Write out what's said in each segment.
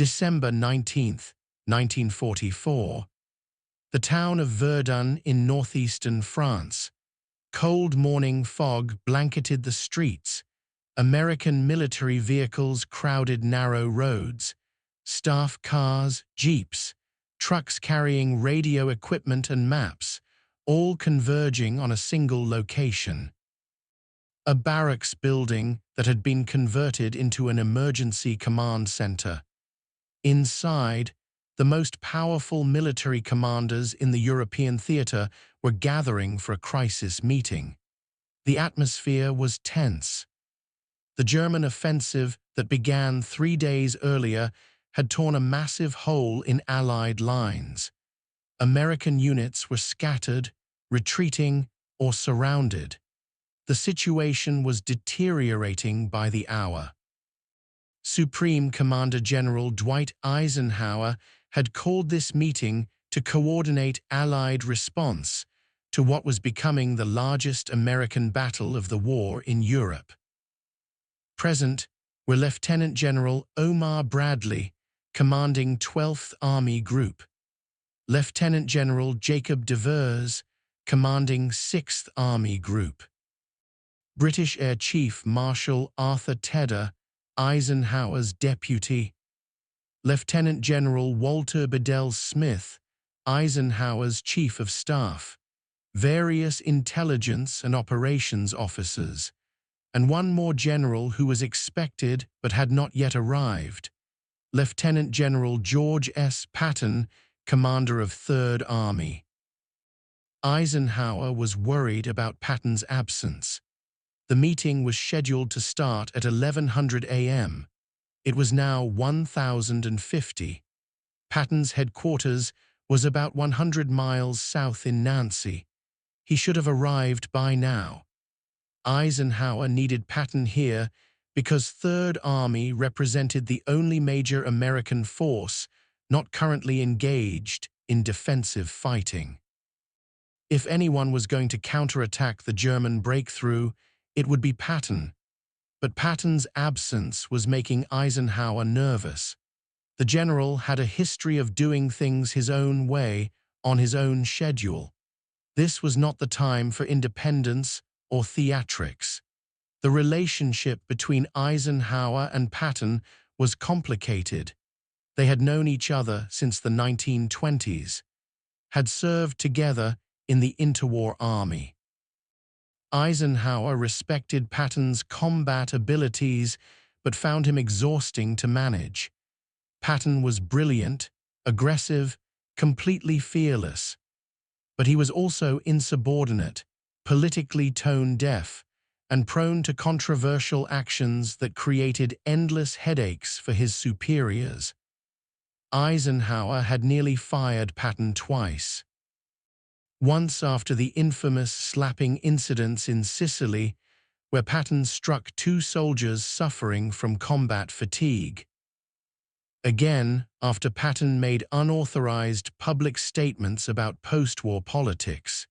December 19th, 1944. The town of Verdun in northeastern France. Cold morning fog blanketed the streets. American military vehicles crowded narrow roads. Staff cars, jeeps, trucks carrying radio equipment and maps, all converging on a single location. A barracks building that had been converted into an emergency command center. Inside, the most powerful military commanders in the European theater were gathering for a crisis meeting. The atmosphere was tense. The German offensive that began 3 days earlier had torn a massive hole in Allied lines. American units were scattered, retreating, or surrounded. The situation was deteriorating by the hour. Supreme Commander General Dwight Eisenhower had called this meeting to coordinate Allied response to what was becoming the largest American battle of the war in Europe. Present were Lieutenant General Omar Bradley, commanding 12th Army Group, Lieutenant General Jacob Devers, commanding 6th Army Group, British Air Chief Marshal Arthur Tedder, Eisenhower's deputy, Lieutenant General Walter Bedell Smith, Eisenhower's Chief of Staff, various intelligence and operations officers, and one more general who was expected but had not yet arrived, Lieutenant General George S. Patton, commander of 3rd Army. Eisenhower was worried about Patton's absence. The meeting was scheduled to start at 1100 a.m. It was now 1050. Patton's headquarters was about 100 miles south in Nancy. He should have arrived by now. Eisenhower needed Patton here because 3rd Army represented the only major American force not currently engaged in defensive fighting. If anyone was going to counterattack the German breakthrough, it would be Patton. But Patton's absence was making Eisenhower nervous. The general had a history of doing things his own way, on his own schedule. This was not the time for independence or theatrics. The relationship between Eisenhower and Patton was complicated. They had known each other since the 1920s, had served together in the interwar army. Eisenhower respected Patton's combat abilities but found him exhausting to manage. Patton was brilliant, aggressive, completely fearless. But he was also insubordinate, politically tone-deaf, and prone to controversial actions that created endless headaches for his superiors. Eisenhower had nearly fired Patton twice. Once after the infamous slapping incidents in Sicily, where Patton struck 2 soldiers suffering from combat fatigue. Again, after Patton made unauthorized public statements about post-war politics.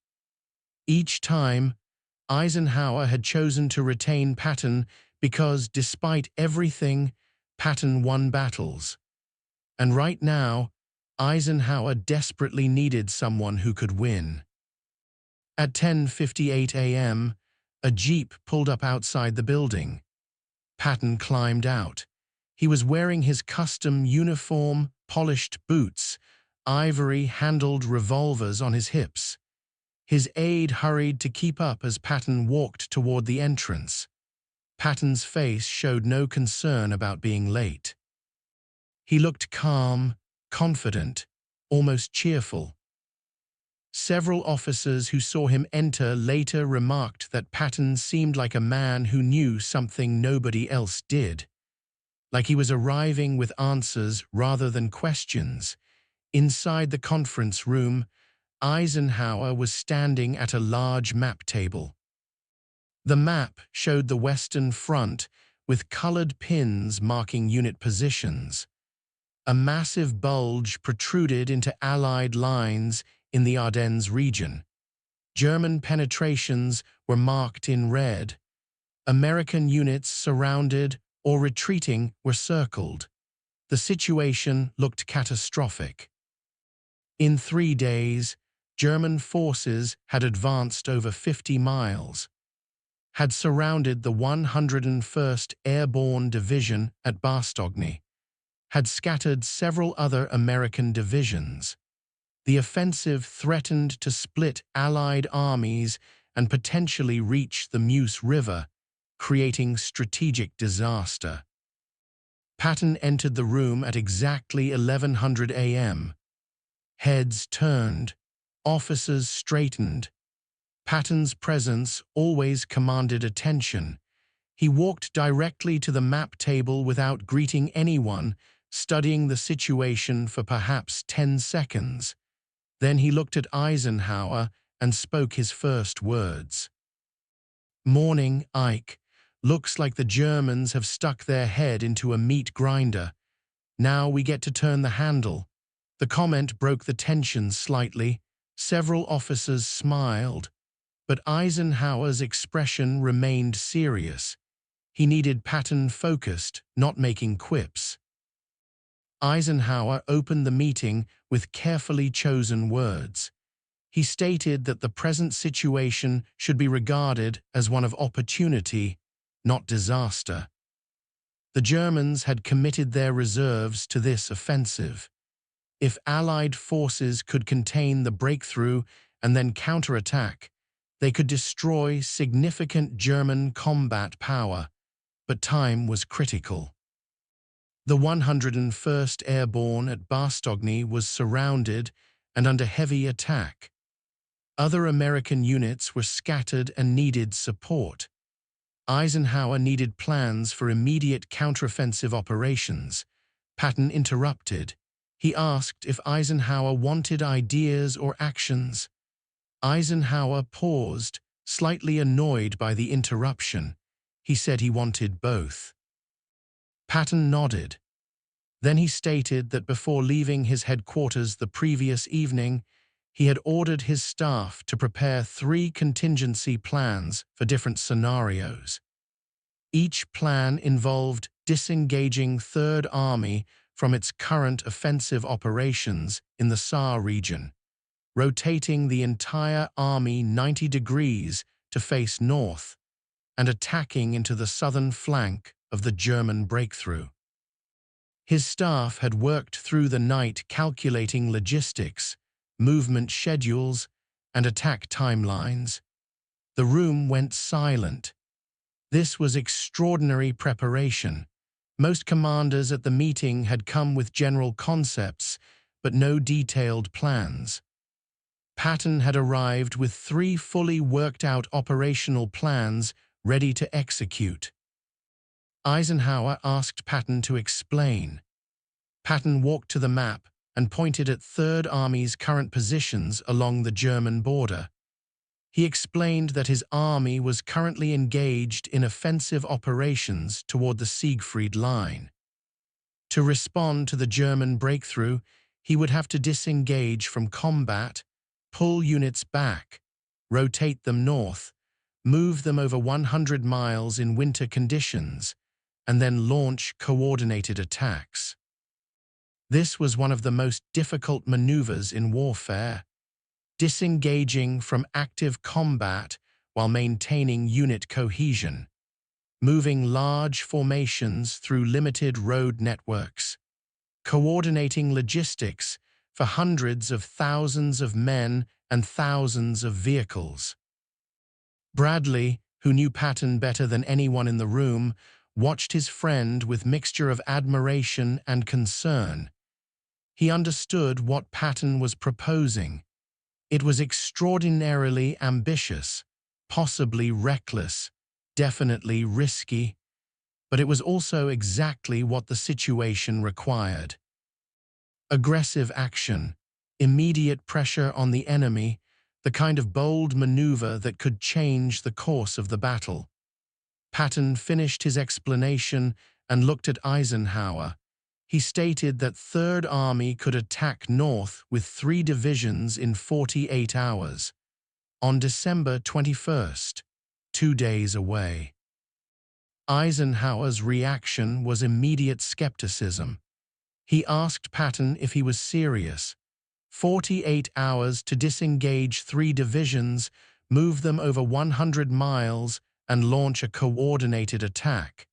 Each time, Eisenhower had chosen to retain Patton because, despite everything, Patton won battles. And right now, Eisenhower desperately needed someone who could win. At 10:58 a.m., a jeep pulled up outside the building. Patton climbed out. He was wearing his custom uniform, polished boots, ivory-handled revolvers on his hips. His aide hurried to keep up as Patton walked toward the entrance. Patton's face showed no concern about being late. He looked calm, confident, almost cheerful. Several officers who saw him enter later remarked that Patton seemed like a man who knew something nobody else did. Like he was arriving with answers rather than questions. Inside the conference room, Eisenhower was standing at a large map table. The map showed the Western Front with colored pins marking unit positions. A massive bulge protruded into Allied lines in the Ardennes region. German penetrations were marked in red. American units surrounded or retreating were circled. The situation looked catastrophic. In 3 days, German forces had advanced over 50 miles, had surrounded the 101st Airborne Division at Bastogne, had scattered several other American divisions. The offensive threatened to split Allied armies and potentially reach the Meuse River, creating strategic disaster. Patton entered the room at exactly 1100 a.m. Heads turned, officers straightened. Patton's presence always commanded attention. He walked directly to the map table without greeting anyone, studying the situation for perhaps 10 seconds. Then he looked at Eisenhower and spoke his first words. "Morning, Ike. Looks like the Germans have stuck their head into a meat grinder. Now we get to turn the handle." The comment broke the tension slightly. Several officers smiled, but Eisenhower's expression remained serious. He needed Patton focused, not making quips. Eisenhower opened the meeting with carefully chosen words. He stated that the present situation should be regarded as one of opportunity, not disaster. The Germans had committed their reserves to this offensive. If Allied forces could contain the breakthrough and then counterattack, they could destroy significant German combat power, but time was critical. The 101st Airborne at Bastogne was surrounded and under heavy attack. Other American units were scattered and needed support. Eisenhower needed plans for immediate counteroffensive operations. Patton interrupted. He asked if Eisenhower wanted ideas or actions. Eisenhower paused, slightly annoyed by the interruption. He said he wanted both. Patton nodded. Then he stated that before leaving his headquarters the previous evening, he had ordered his staff to prepare 3 contingency plans for different scenarios. Each plan involved disengaging Third Army from its current offensive operations in the Saar region, rotating the entire army 90 degrees to face north, and attacking into the southern flank of the German breakthrough. His staff had worked through the night calculating logistics, movement schedules, and attack timelines. The room went silent. This was extraordinary preparation. Most commanders at the meeting had come with general concepts, but no detailed plans. Patton had arrived with 3 fully worked-out operational plans ready to execute. Eisenhower asked Patton to explain. Patton walked to the map and pointed at Third Army's current positions along the German border. He explained that his army was currently engaged in offensive operations toward the Siegfried Line. To respond to the German breakthrough, he would have to disengage from combat, pull units back, rotate them north, move them over 100 miles in winter conditions, and then launch coordinated attacks. This was one of the most difficult maneuvers in warfare, disengaging from active combat while maintaining unit cohesion, moving large formations through limited road networks, coordinating logistics for hundreds of thousands of men and thousands of vehicles. Bradley, who knew Patton better than anyone in the room, watched his friend with mixture of admiration and concern. He understood what Patton was proposing. It was extraordinarily ambitious, possibly reckless, definitely risky, but it was also exactly what the situation required. Aggressive action, immediate pressure on the enemy, the kind of bold maneuver that could change the course of the battle. Patton finished his explanation and looked at Eisenhower. He stated that Third Army could attack north with 3 divisions in 48 hours, on December 21st, 2 days away. Eisenhower's reaction was immediate skepticism. He asked Patton if he was serious. 48 hours to disengage 3 divisions, move them over 100 miles, and launch a coordinated attack.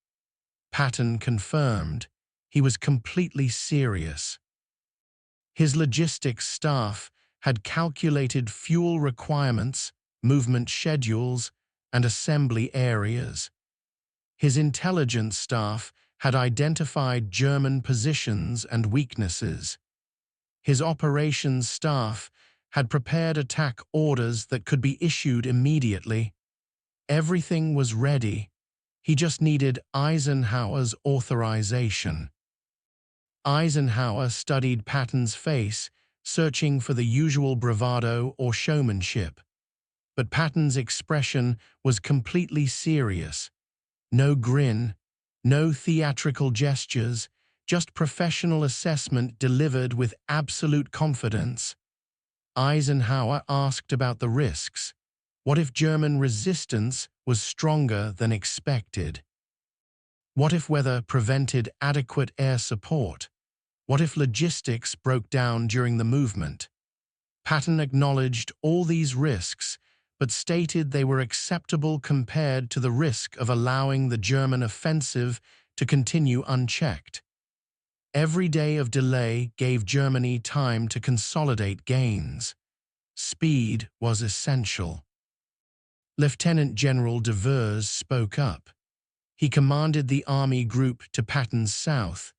Patton confirmed he was completely serious. His logistics staff had calculated fuel requirements, movement schedules, and assembly areas. His intelligence staff had identified German positions and weaknesses. His operations staff had prepared attack orders that could be issued immediately. Everything was ready. He just needed Eisenhower's authorization. Eisenhower studied Patton's face, searching for the usual bravado or showmanship. But Patton's expression was completely serious. No grin, no theatrical gestures, just professional assessment delivered with absolute confidence. Eisenhower asked about the risks. What if German resistance was stronger than expected? What if weather prevented adequate air support? What if logistics broke down during the movement? Patton acknowledged all these risks, but stated they were acceptable compared to the risk of allowing the German offensive to continue unchecked. Every day of delay gave Germany time to consolidate gains. Speed was essential. Lieutenant General de Vries spoke up. He commanded the army group to Patton's south.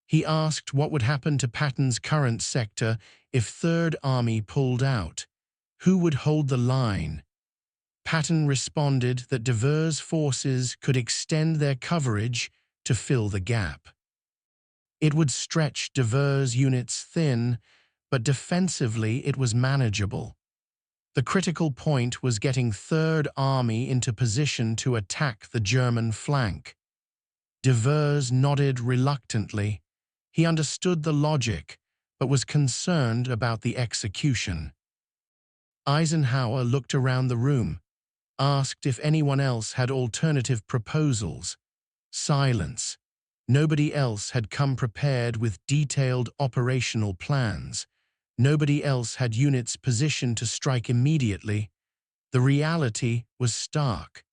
He asked what would happen to Patton's current sector if Third Army pulled out. Who would hold the line? Patton responded that de Vries' forces could extend their coverage to fill the gap. It would stretch de Vries' units thin, but defensively it was manageable. The critical point was getting Third Army into position to attack the German flank. De Vries nodded reluctantly. He understood the logic, but was concerned about the execution. Eisenhower looked around the room, asked if anyone else had alternative proposals. Silence. Nobody else had come prepared with detailed operational plans. Nobody else had units positioned to strike immediately. The reality was stark.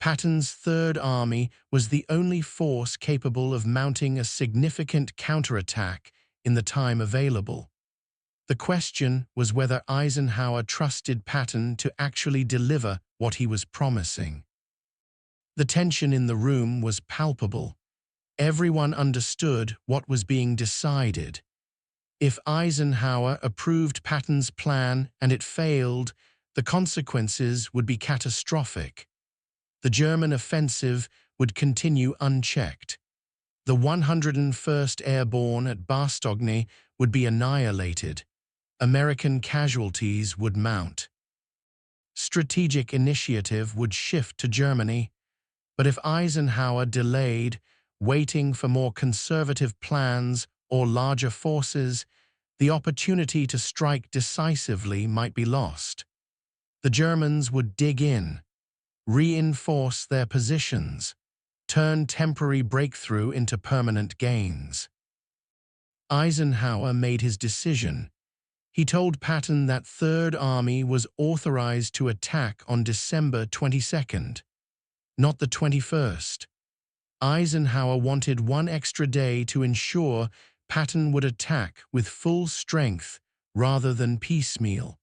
Patton's Third Army was the only force capable of mounting a significant counterattack in the time available. The question was whether Eisenhower trusted Patton to actually deliver what he was promising. The tension in the room was palpable. Everyone understood what was being decided. If Eisenhower approved Patton's plan and it failed, the consequences would be catastrophic. The German offensive would continue unchecked. The 101st Airborne at Bastogne would be annihilated. American casualties would mount. Strategic initiative would shift to Germany. But if Eisenhower delayed, waiting for more conservative plans or larger forces, the opportunity to strike decisively might be lost. The Germans would dig in, reinforce their positions, turn temporary breakthrough into permanent gains. Eisenhower made his decision. He told Patton that Third Army was authorized to attack on December 22nd, not the 21st. Eisenhower wanted one extra day to ensure Patton would attack with full strength rather than piecemeal.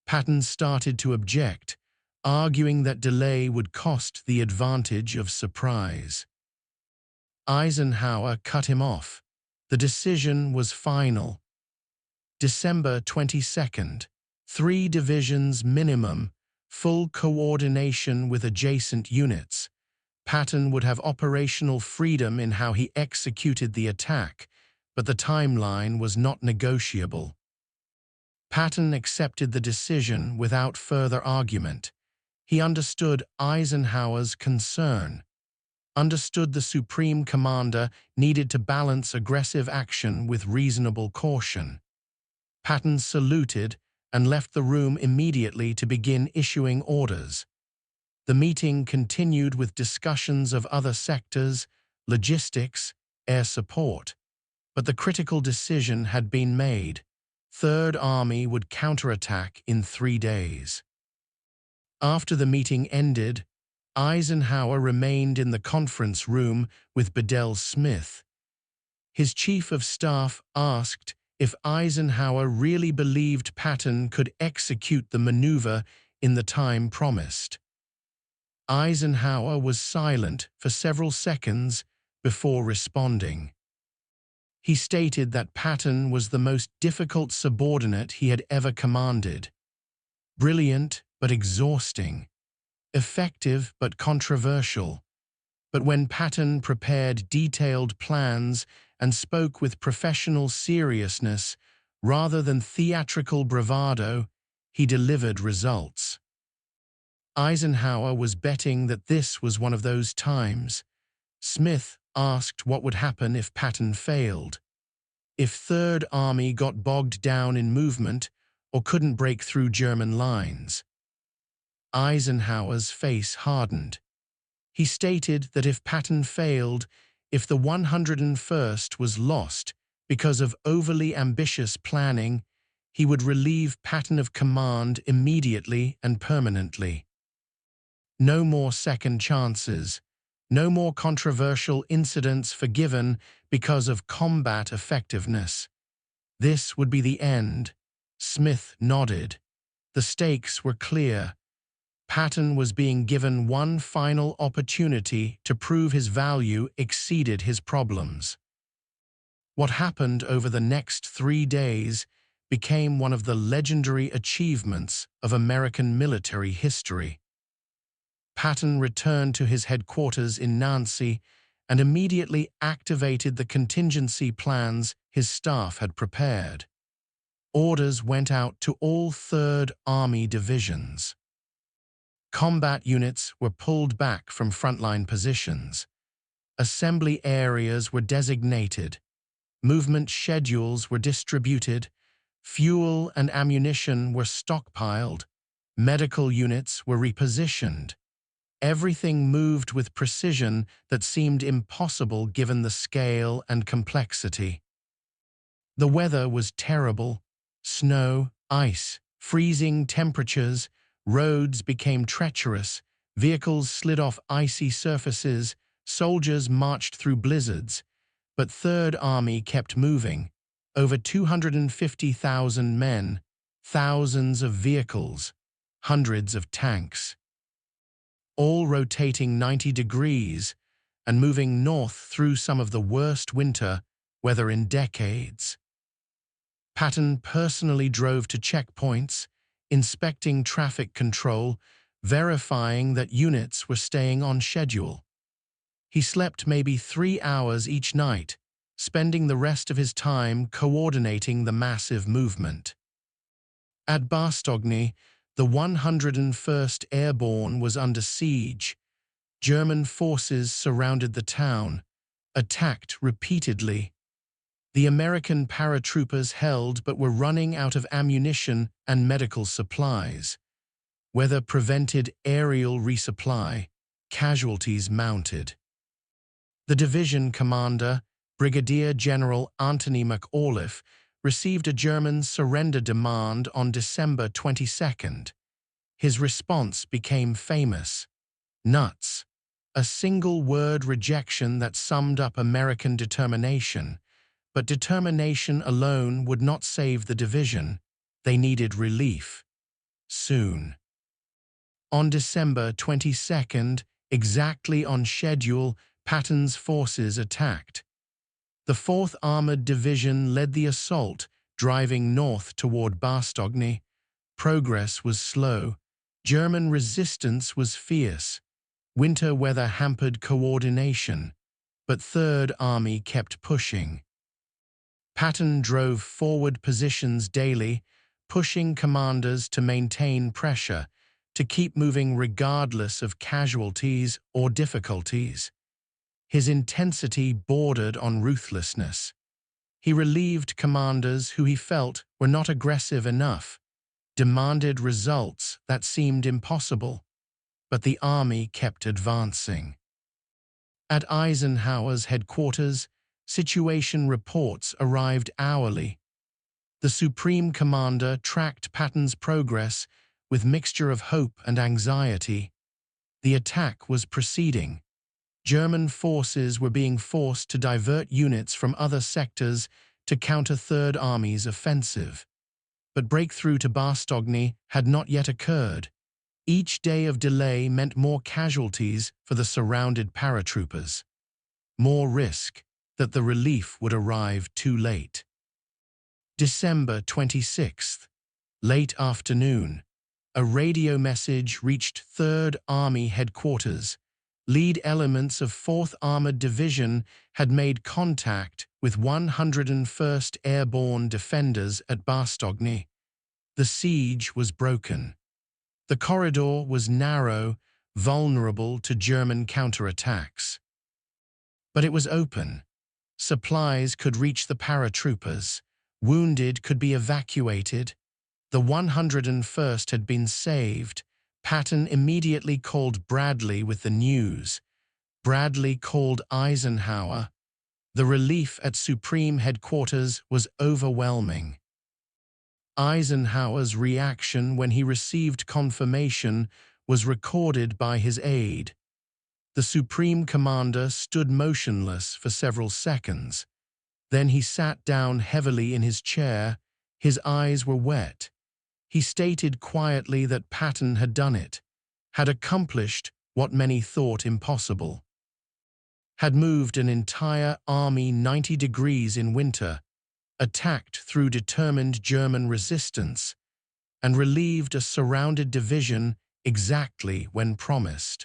Patton started to object, arguing that delay would cost the advantage of surprise. Eisenhower cut him off. The decision was final. December 22nd, 3 divisions minimum, full coordination with adjacent units. Patton would have operational freedom in how he executed the attack, but the timeline was not negotiable. Patton accepted the decision without further argument. He understood Eisenhower's concern, understood the Supreme Commander needed to balance aggressive action with reasonable caution. Patton saluted and left the room immediately to begin issuing orders. The meeting continued with discussions of other sectors, logistics, air support. But the critical decision had been made. Third Army would counterattack in 3 days. After the meeting ended, Eisenhower remained in the conference room with Bedell Smith. His chief of staff asked if Eisenhower really believed Patton could execute the maneuver in the time promised. Eisenhower was silent for several seconds before responding. He stated that Patton was the most difficult subordinate he had ever commanded. Brilliant but exhausting. Effective but controversial. But when Patton prepared detailed plans and spoke with professional seriousness rather than theatrical bravado, he delivered results. Eisenhower was betting that this was one of those times. Smith asked what would happen if Patton failed. If Third Army got bogged down in movement or couldn't break through German lines. Eisenhower's face hardened. He stated that if Patton failed, if the 101st was lost because of overly ambitious planning, he would relieve Patton of command immediately and permanently. No more second chances, no more controversial incidents forgiven because of combat effectiveness. This would be the end. Smith nodded. The stakes were clear. Patton was being given one final opportunity to prove his value exceeded his problems. What happened over the next 3 days became one of the legendary achievements of American military history. Patton returned to his headquarters in Nancy and immediately activated the contingency plans his staff had prepared. Orders went out to all Third Army divisions. Combat units were pulled back from frontline positions. Assembly areas were designated. Movement schedules were distributed. Fuel and ammunition were stockpiled. Medical units were repositioned. Everything moved with precision that seemed impossible given the scale and complexity. The weather was terrible. Snow, ice, freezing temperatures. Roads became treacherous, vehicles slid off icy surfaces, soldiers marched through blizzards. But Third Army kept moving. Over 250,000 men, thousands of vehicles, hundreds of tanks. All rotating 90 degrees and moving north through some of the worst winter weather in decades. Patton personally drove to checkpoints, inspecting traffic control, verifying that units were staying on schedule. He slept maybe 3 hours each night, spending the rest of his time coordinating the massive movement. At Bastogne, the 101st Airborne was under siege. German forces surrounded the town, attacked repeatedly. The American paratroopers held but were running out of ammunition and medical supplies. Weather prevented aerial resupply. Casualties mounted. The division commander, Brigadier General Anthony McAuliffe, received a German surrender demand on December 22nd. His response became famous. Nuts. A single-word rejection that summed up American determination. But determination alone would not save the division. They needed relief. Soon. On December 22nd, exactly on schedule, Patton's forces attacked. The 4th Armored Division led the assault, driving north toward Bastogne. Progress was slow. German resistance was fierce. Winter weather hampered coordination. But Third Army kept pushing. Patton drove forward positions daily, pushing commanders to maintain pressure, to keep moving regardless of casualties or difficulties. His intensity bordered on ruthlessness. He relieved commanders who he felt were not aggressive enough, demanded results that seemed impossible, but the army kept advancing. At Eisenhower's headquarters, Situation reports arrived hourly. The Supreme Commander tracked Patton's progress with mixture of hope and anxiety. The attack was proceeding. German forces were being forced to divert units from other sectors to counter Third Army's offensive. But breakthrough to Bastogne had not yet occurred. Each day of delay meant more casualties for the surrounded paratroopers. More risk that the relief would arrive too late. December 26th, late afternoon. A radio message reached 3rd Army headquarters. Lead elements of 4th Armored Division had made contact with 101st Airborne defenders at Bastogne. The siege was broken. The corridor was narrow, vulnerable to German counterattacks. But it was open. Supplies could reach the paratroopers. Wounded could be evacuated. The 101st had been saved. Patton immediately called Bradley with the news. Bradley called Eisenhower. The relief at Supreme Headquarters was overwhelming. Eisenhower's reaction when he received confirmation was recorded by his aide. The Supreme Commander stood motionless for several seconds. Then he sat down heavily in his chair. His eyes were wet. He stated quietly that Patton had done it, had accomplished what many thought impossible, had moved an entire army 90 degrees in winter, attacked through determined German resistance, and relieved a surrounded division exactly when promised.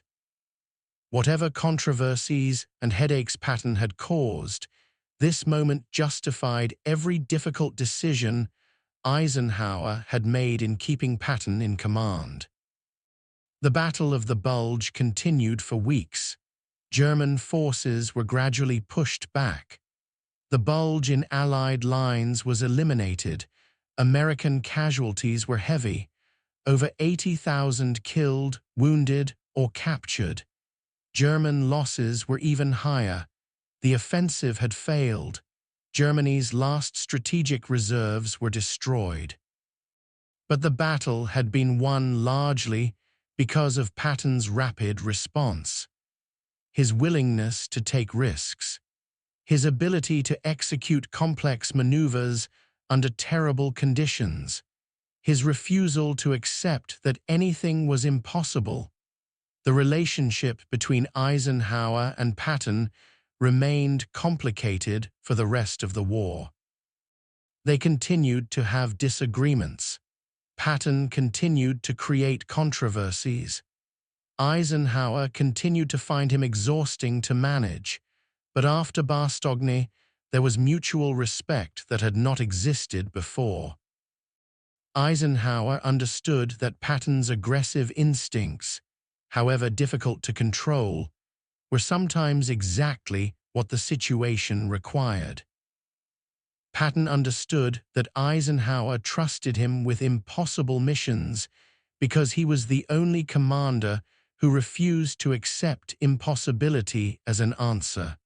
Whatever controversies and headaches Patton had caused, this moment justified every difficult decision Eisenhower had made in keeping Patton in command. The Battle of the Bulge continued for weeks. German forces were gradually pushed back. The bulge in Allied lines was eliminated. American casualties were heavy. Over 80,000 killed, wounded, or captured. German losses were even higher. The offensive had failed. Germany's last strategic reserves were destroyed. But the battle had been won largely because of Patton's rapid response. His willingness to take risks. His ability to execute complex maneuvers under terrible conditions. His refusal to accept that anything was impossible. The relationship between Eisenhower and Patton remained complicated for the rest of the war. They continued to have disagreements. Patton continued to create controversies. Eisenhower continued to find him exhausting to manage, but after Bastogne, there was mutual respect that had not existed before. Eisenhower understood that Patton's aggressive instincts, however difficult to control, were sometimes exactly what the situation required. Patton understood that Eisenhower trusted him with impossible missions because he was the only commander who refused to accept impossibility as an answer.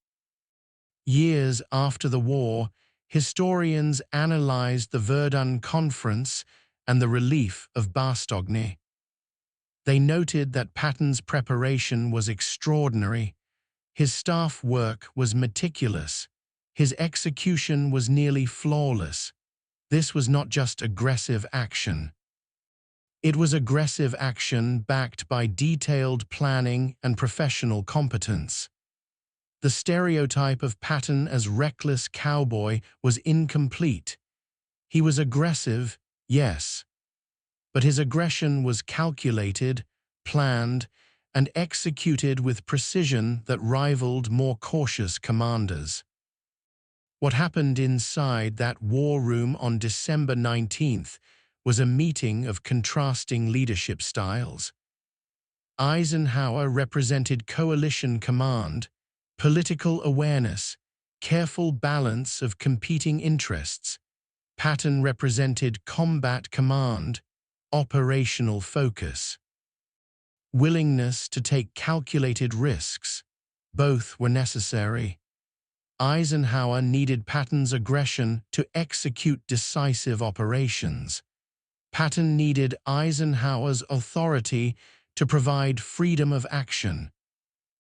Years after the war, historians analyzed the Verdun Conference and the relief of Bastogne. They noted that Patton's preparation was extraordinary. His staff work was meticulous. His execution was nearly flawless. This was not just aggressive action. It was aggressive action backed by detailed planning and professional competence. The stereotype of Patton as reckless cowboy was incomplete. He was aggressive, yes, but his aggression was calculated, planned, and executed with precision that rivaled more cautious commanders. What happened inside that war room on December 19th was a meeting of contrasting leadership styles. Eisenhower represented coalition command, political awareness, careful balance of competing interests. Patton represented combat command, operational focus. Willingness to take calculated risks. Both were necessary. Eisenhower needed Patton's aggression to execute decisive operations. Patton needed Eisenhower's authority to provide freedom of action.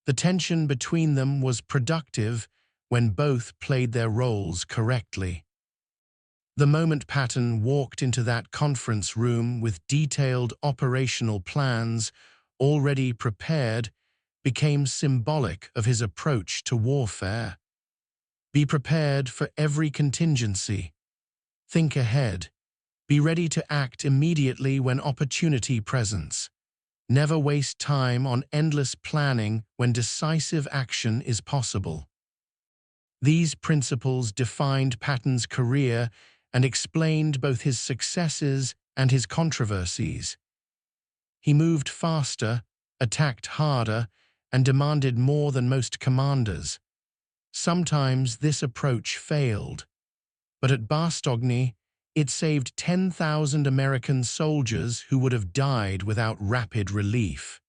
The tension between them was productive when both played their roles correctly. The moment Patton walked into that conference room with detailed operational plans already prepared became symbolic of his approach to warfare. Be prepared for every contingency. Think ahead. Be ready to act immediately when opportunity presents. Never waste time on endless planning when decisive action is possible. These principles defined Patton's career and explained both his successes and his controversies. He moved faster, attacked harder, and demanded more than most commanders. Sometimes this approach failed, but at Bastogne, it saved 10,000 American soldiers who would have died without rapid relief.